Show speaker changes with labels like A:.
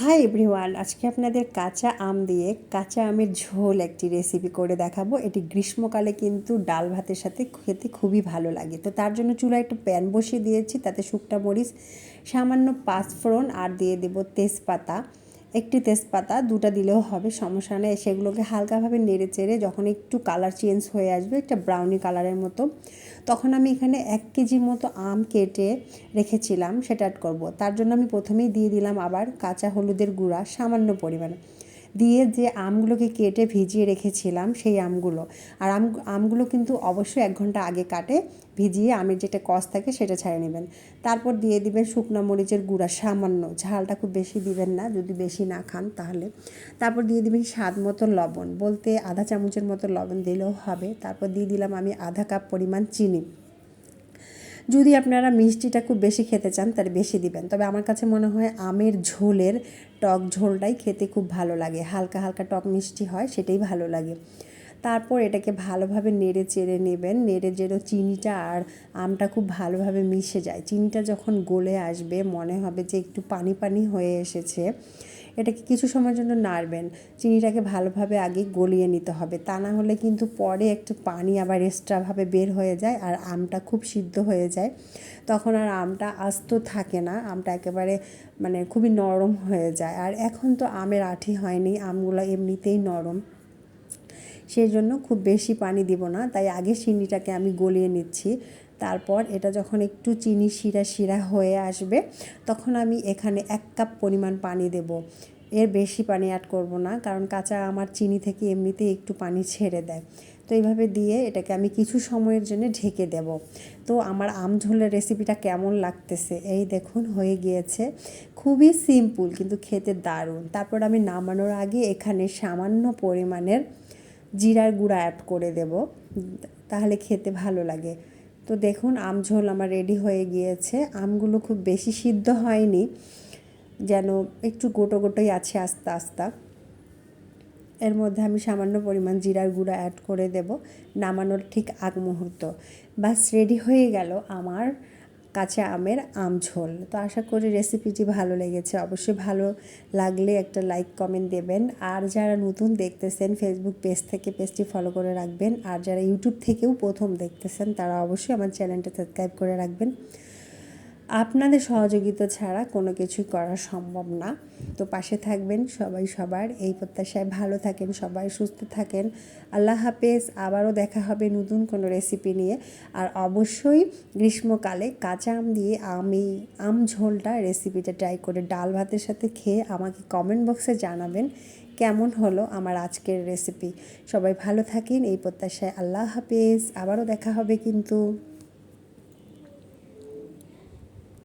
A: Hi everyone, আজকে আপনাদের কাঁচা আম দিয়ে কাঁচা আমের ঝোল একটি রেসিপি করে দেখাবো। এটি গ্রীষ্মকালে কিন্তু ডাল ভাতের সাথে খেতে খুবই ভালো লাগে। তো তার জন্য চুলায় একটা প্যান বসিয়ে দিয়েছি, তাতে শুকনা মরিচ, সামান্য পাঁচফোড়ন আর দিয়ে দেব তেজপাতা। একটি তেজপাতা, দুটা দিলেও হবে, সমস্যা নেই। সেগুলোকে হালকাভাবে নেড়ে চেড়ে যখন একটু কালার চেঞ্জ হয়ে আসবে, একটা ব্রাউনি কালারের মতো, তখন আমি এখানে 1 কেজির মতো আম কেটে রেখেছিলাম সেটা অ্যাড করব। তার জন্য আমি প্রথমেই দিয়ে দিলাম আবার কাঁচা হলুদের গুঁড়া সামান্য পরিমাণে, দিয়ে যে আমগুলোকে কেটে ভিজিয়ে রেখেছিলাম সেই আমগুলো। আর আমগুলো কিন্তু অবশ্যই 1 ঘন্টা আগে কাটে ভিজিয়ে আমের যেটা কষ থাকে সেটা ছাড়িয়ে নেবেন। তারপর দিয়ে দিবেন শুকনো মরিচের গুঁড়া সামান্য, ঝালটা খুব বেশি দিবেন না যদি বেশি না খান তাহলে। তারপর দিয়ে দিবেন স্বাদ মতো লবণ, বলতে আধা চামচের মতো লবণ দিলেও হবে। তারপর দিয়ে দিলাম আমি আধা কাপ পরিমাণ চিনি। যদি আপনারা মিষ্টিটা খুব বেশি খেতে চান তাহলে বেশি দিবেন, তবে আমার কাছে মনে হয় আমের ঝোলের টক ঝোলটাই খেতে খুব ভালো লাগে, হালকা হালকা টক মিষ্টি হয়, সেটাই ভালো লাগে। তারপর এটাকে ভালোভাবে নেড়ে চেড়ে নেবেন, নেড়ে চেড়ে চিনিটা আর আমটা খুব ভালোভাবে মিশে যায়। চিনিটা যখন গলে আসবে মনে হবে যে একটু পানি পানি হয়ে এসেছে, এটাকে কিছু সময়ের জন্য নাড়বেন। চিনিটাকে ভালোভাবে আগে গলিয়ে নিতে হবে, তা না হলে কিন্তু পরে একটু পানি আবার এক্সট্রাভাবে বের হয়ে যায় আর আমটা খুব সিদ্ধ হয়ে যায়, তখন আর আমটা আস্ত থাকে না, আমটা একেবারে খুবই নরম হয়ে যায়। আর এখন তো আমের আঁটি হয়নি, আমগুলো এমনিতেই নরম, সেই জন্য খুব বেশি পানি দিব না, তাই আগে চিনিটাকে আমি গলিয়ে নিচ্ছি। তারপর এটা যখন একটু চিনি শিরা শিরা হয়ে আসবে তখন আমি এখানে 1 কাপ পরিমাণ পানি দেব। এর বেশি পানি অ্যাড করব না, কারণ কাঁচা আমার চিনি থেকে এমনিতেই একটু পানি ছেড়ে দেয়। তো এইভাবে দিয়ে এটাকে আমি কিছু সময়ের জন্য ঢেকে দেব। তো আমার আম ঝোলের রেসিপিটা কেমন লাগতেছে এই দেখুন, হয়ে গিয়েছে। খুবই সিম্পল কিন্তু খেতে দারুণ। তারপর আমি নামানোর আগে এখানে সামান্য পরিমাণের জিরার গুঁড়া অ্যাড করে দেব, তাহলে খেতে ভালো লাগে। তো দেখুন আম ঝোল আমার রেডি হয়ে গিয়েছে। আমগুলো খুব বেশি সিদ্ধ হয়নি, যেন একটু গোটো গোটোই আছে আস্তে আস্তে। এর মধ্যে আমি সামান্য পরিমাণ জিরার গুঁড়া অ্যাড করে দেব নামানোর ঠিক আগ মুহূর্ত। বাস রেডি হয়ে গেল আমার কাঁচা আমের আম ঝোল। তো আশা করি রেসিপিটি ভালো লেগেছে, অবশ্যই ভালো লাগলে একটা লাইক কমেন্ট দেবেন। আর যারা নতুন দেখতেছেন ফেসবুক পেজ থেকে পেজটি ফলো করে রাখবেন, আর যারা ইউটিউব থেকেও প্রথম দেখতেছেন তারা অবশ্যই আমার চ্যানেলটা সাবস্ক্রাইব করে রাখবেন। আপনাদের সহযোগিতা ছাড়া কোনো কিছুই করা সম্ভব না। তো পাশে থাকবেন, সবাই সবার এই প্রত্যাশায় ভালো থাকেন, সবাই সুস্থ থাকেন। আল্লাহ হাফেজ, আবারও দেখা হবে নতুন কোনো রেসিপি নিয়ে। আর অবশ্যই গ্রীষ্মকালে কাঁচা আম দিয়ে আম ঝোলটা রেসিপিটা ট্রাই করে ডাল ভাতের সাথে খেয়ে আমাকে কমেন্ট বক্সে জানাবেন কেমন হলো আমার আজকের রেসিপি। সবাই ভালো থাকেন এই প্রত্যাশায়। আল্লাহ হাফেজ, আবারও দেখা হবে কিন্তু।